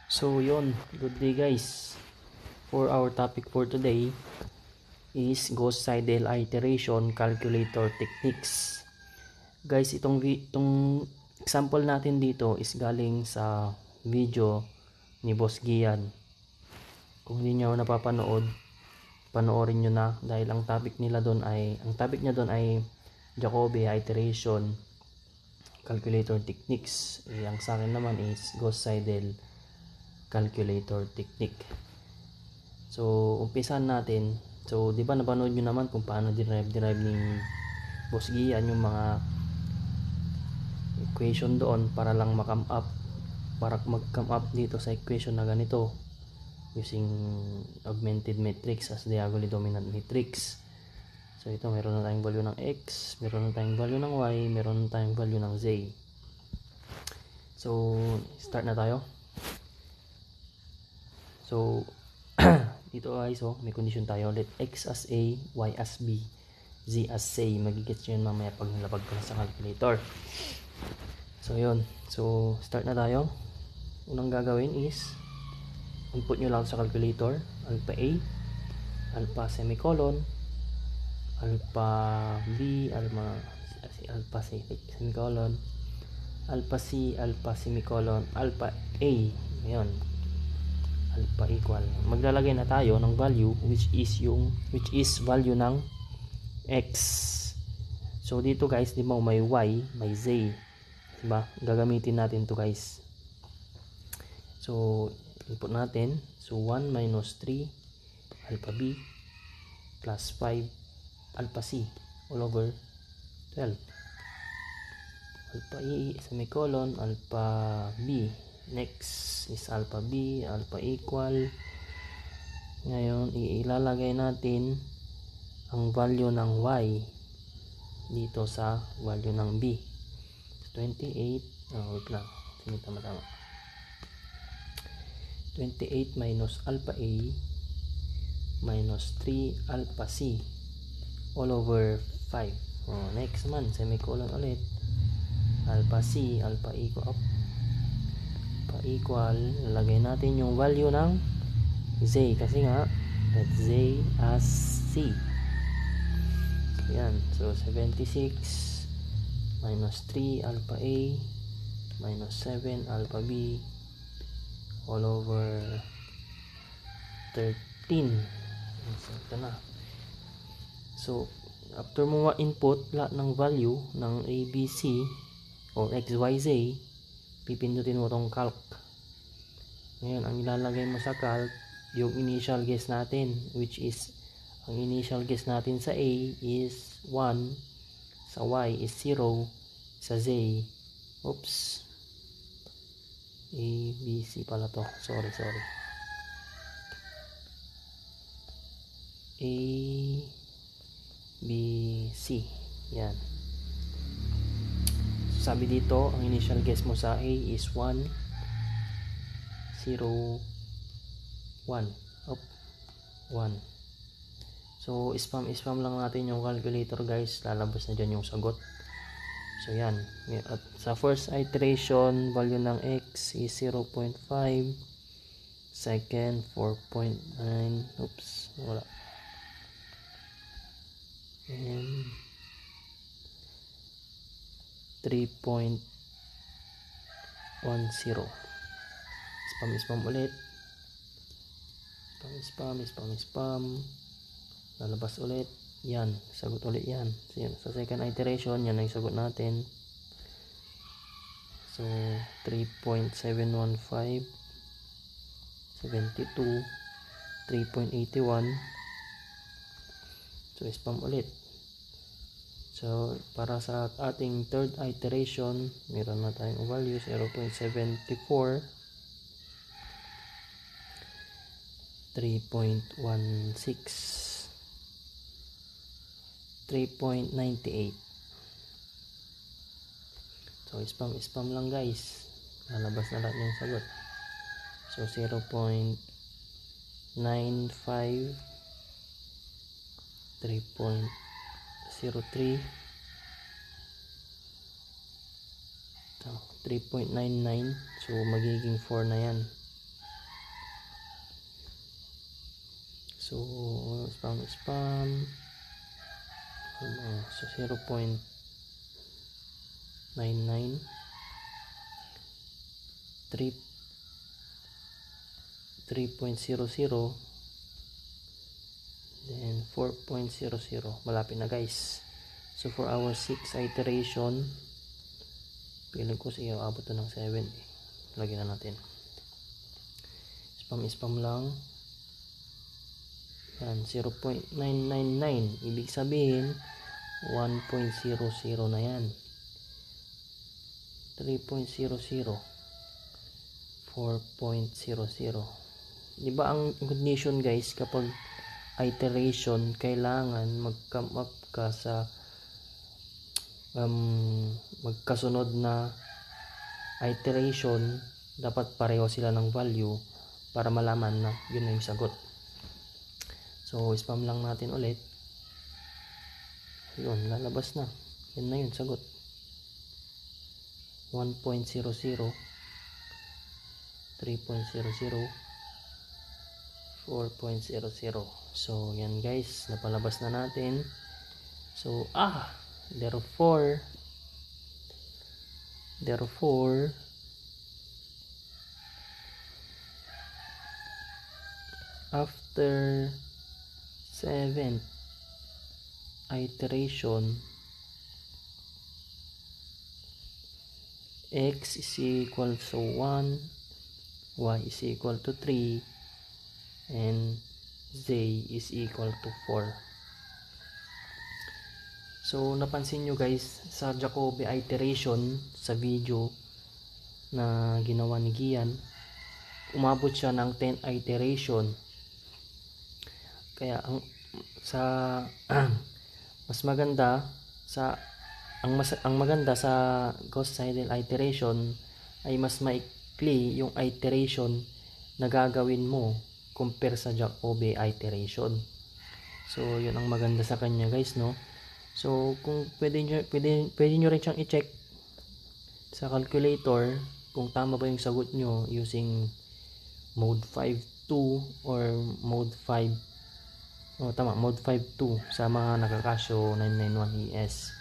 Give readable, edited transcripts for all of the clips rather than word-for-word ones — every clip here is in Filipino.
So yun, good day guys. For our topic for today is Gauss Seidel iteration calculator techniques. Guys, itong example natin dito is galing sa video ni Boss Gian. Kung hindi niyo napapanood, panoorin niyo na dahil ang topic niya doon ay Jacobi iteration calculator techniques. Ang sa akin naman is Gauss Seidel calculator technique. So umpisan natin. So di ba napanood nyo naman kung paano derive ni Boss Gian yung mga equation doon para lang mag-come up dito sa equation na ganito using augmented matrix as diagonally dominant matrix. So ito, meron na tayong value ng x, meron na tayong value ng y, meron na tayong value ng z. So start na tayo. So dito guys, may condition tayo. Let x as a, y as b, z as c. Magigets yun mamaya pag nilabag ko na sa calculator. So yun. So start na tayo. Unang gagawin is input nyo lang sa calculator. Alpha a, alpha semicolon, alpha b, alpha c semicolon, alpha c, alpha semicolon, alpha a. Ngayon, alpha equal, maglalagay na tayo ng value which is value ng x. So dito guys, di ba may y, may z, diba? Gagamitin natin to guys. So input natin. So 1 minus 3 alpha b plus 5 alpha c all over 12. Alpha e semicolon, alpha b. Next is alpha b, alpha equal. Ngayon ilalagay natin ang value ng y dito sa value ng b. 28, wait lang, sige, tama 28 minus alpha a minus 3 alpha c all over 5. Next man, semicolon ulit, alpha c, alpha equal, lagay natin yung value ng z kasi nga let z as c. Yan, so 76 minus 3 alpha a minus 7 alpha b all over 13. So ito na. So after mo ma-input lahat ng value ng a, b, c or x, y, z, pipindutin mo tong calc. Ngayon, ang ilalagay mo sa calc yung initial guess natin, which is ang initial guess natin sa a is 1, sa y is 0, sa z, oops, a, b, c pala to, sorry, a, b, c. Yan. So, sabi dito, ang initial guess mo sa a is 1, 0, 1. 1. So spam lang natin yung calculator guys, lalabas na dyan yung sagot. So yan, at sa first iteration value ng x is 0.5, second 4.9, oops, wala, and 3.10. Spam ulit, spam, lalabas ulit. Yan, sagot ulit yan. So, yan, sa second iteration, yan ang sagot natin. So 3.715, 72, 3.81. So spam ulit. So para sa ating third iteration, meron na tayong value 0.74, 3.16, 3.98. So spam lang guys, lalabas na lahat yung sagot. So 0.95, 3.03, 3.99. So magiging 4 na yan. So spam so 0.99 3.00 then 4.00. Malapit na guys. So for our 6 iteration, piling ko siya abot na ng 7 eh. Lagyan na natin. Spam lang. Yan, 0.999. Ibig sabihin 1.00 na yan. 3.00 4.00. Diba ang condition guys, kapag iteration, kailangan mag-come up ka sa magkasunod na iteration. Dapat pareho sila ng value para malaman na yun na yung sagot. So spam lang natin ulit. Yun, lalabas na. Yan na yun, sagot. 1.00 3.00 4.00. So yan guys, napalabas na natin. So therefore after 7th iteration, x is equal to 1, y is equal to 3, and z is equal to 4. So napansin nyo guys, sa Jacobi iteration sa video na ginawa ni Gian, umabot siya ng 10 iteration. Kaya mas maganda ang maganda sa Gauss-Seidel iteration ay mas maikli yung iteration na gagawin mo compare sa Jacobi iteration. So yun ang maganda sa kanya guys, no. So kung pwede nyo rin siyang i-check sa calculator kung tama ba yung sagot nyo using mode 5.2 or mode 5. Mode 5.2 sa mga naka-Casio 991 ES.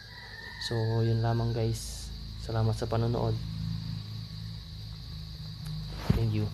So yun lamang guys, salamat sa panonood. Thank you.